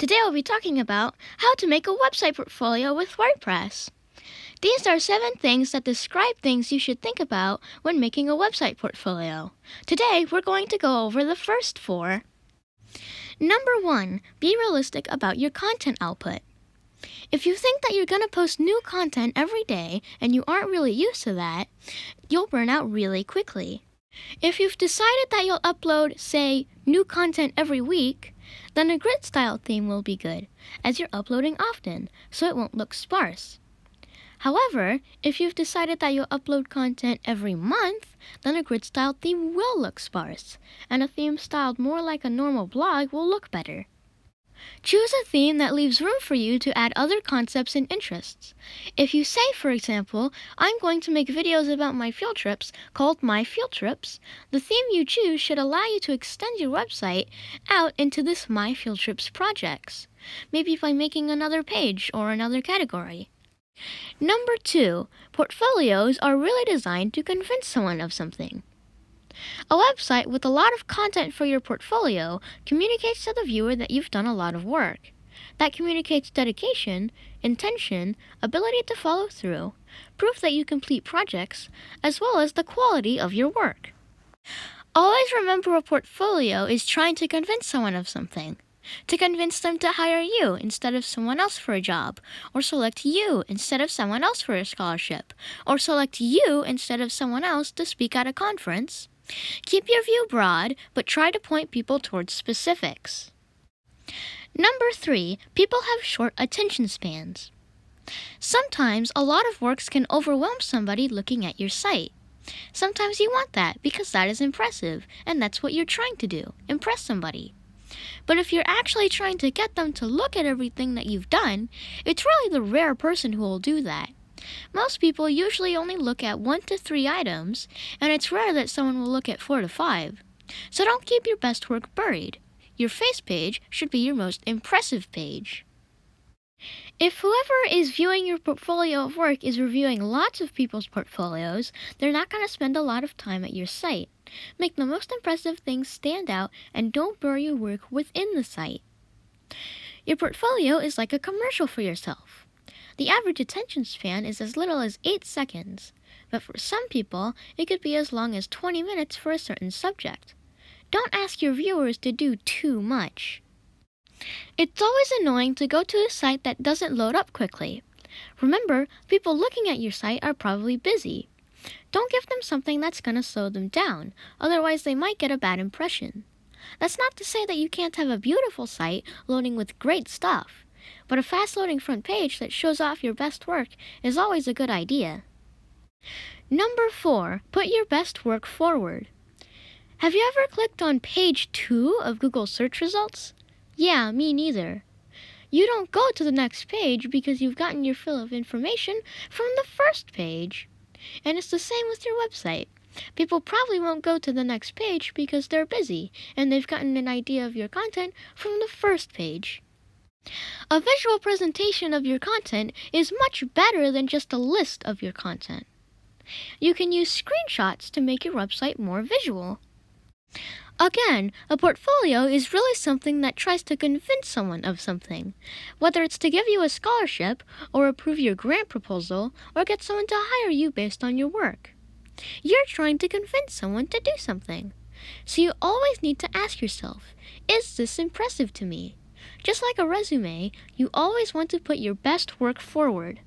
Today we'll be talking about how to make a website portfolio with WordPress. These are 7 things that describe things you should think about when making a website portfolio. Today we're going to go over the first 4. Number 1, be realistic about your content output. If you think that you're going to post new content every day and you aren't really used to that, you'll burn out really quickly. If you've decided that you'll upload, say, new content every week, then a grid style theme will be good, as you're uploading often, so it won't look sparse. However, if you've decided that you'll upload content every month, then a grid style theme will look sparse, and a theme styled more like a normal blog will look better. Choose a theme that leaves room for you to add other concepts and interests. If you say, for example, I'm going to make videos about my field trips called My Field Trips, the theme you choose should allow you to extend your website out into this My Field Trips projects, maybe by making another page or another category. Number 2, portfolios are really designed to convince someone of something. A website with a lot of content for your portfolio communicates to the viewer that you've done a lot of work. That communicates dedication, intention, ability to follow through, proof that you complete projects, as well as the quality of your work. Always remember, a portfolio is trying to convince someone of something. To convince them to hire you instead of someone else for a job, or select you instead of someone else for a scholarship, or select you instead of someone else to speak at a conference. Keep your view broad, but try to point people towards specifics. Number 3, people have short attention spans. Sometimes a lot of works can overwhelm somebody looking at your site. Sometimes you want that because that is impressive, and that's what you're trying to do, impress somebody. But if you're actually trying to get them to look at everything that you've done, it's really the rare person who will do that. Most people usually only look at 1 to 3 items, and it's rare that someone will look at 4 to 5. So don't keep your best work buried. Your face page should be your most impressive page. If whoever is viewing your portfolio of work is reviewing lots of people's portfolios, they're not going to spend a lot of time at your site. Make the most impressive things stand out and don't bury your work within the site. Your portfolio is like a commercial for yourself. The average attention span is as little as 8 seconds, but for some people, it could be as long as 20 minutes for a certain subject. Don't ask your viewers to do too much. It's always annoying to go to a site that doesn't load up quickly. Remember, people looking at your site are probably busy. Don't give them something that's going to slow them down, otherwise they might get a bad impression. That's not to say that you can't have a beautiful site loading with great stuff, but a fast-loading front page that shows off your best work is always a good idea. Number 4, put your best work forward. Have you ever clicked on page 2 of Google search results? Yeah, me neither. You don't go to the next page because you've gotten your fill of information from the first page. And it's the same with your website. People probably won't go to the next page because they're busy and they've gotten an idea of your content from the first page. A visual presentation of your content is much better than just a list of your content. You can use screenshots to make your website more visual. Again, a portfolio is really something that tries to convince someone of something, whether it's to give you a scholarship, or approve your grant proposal, or get someone to hire you based on your work. You're trying to convince someone to do something. So you always need to ask yourself, is this impressive to me? Just like a resume, you always want to put your best work forward.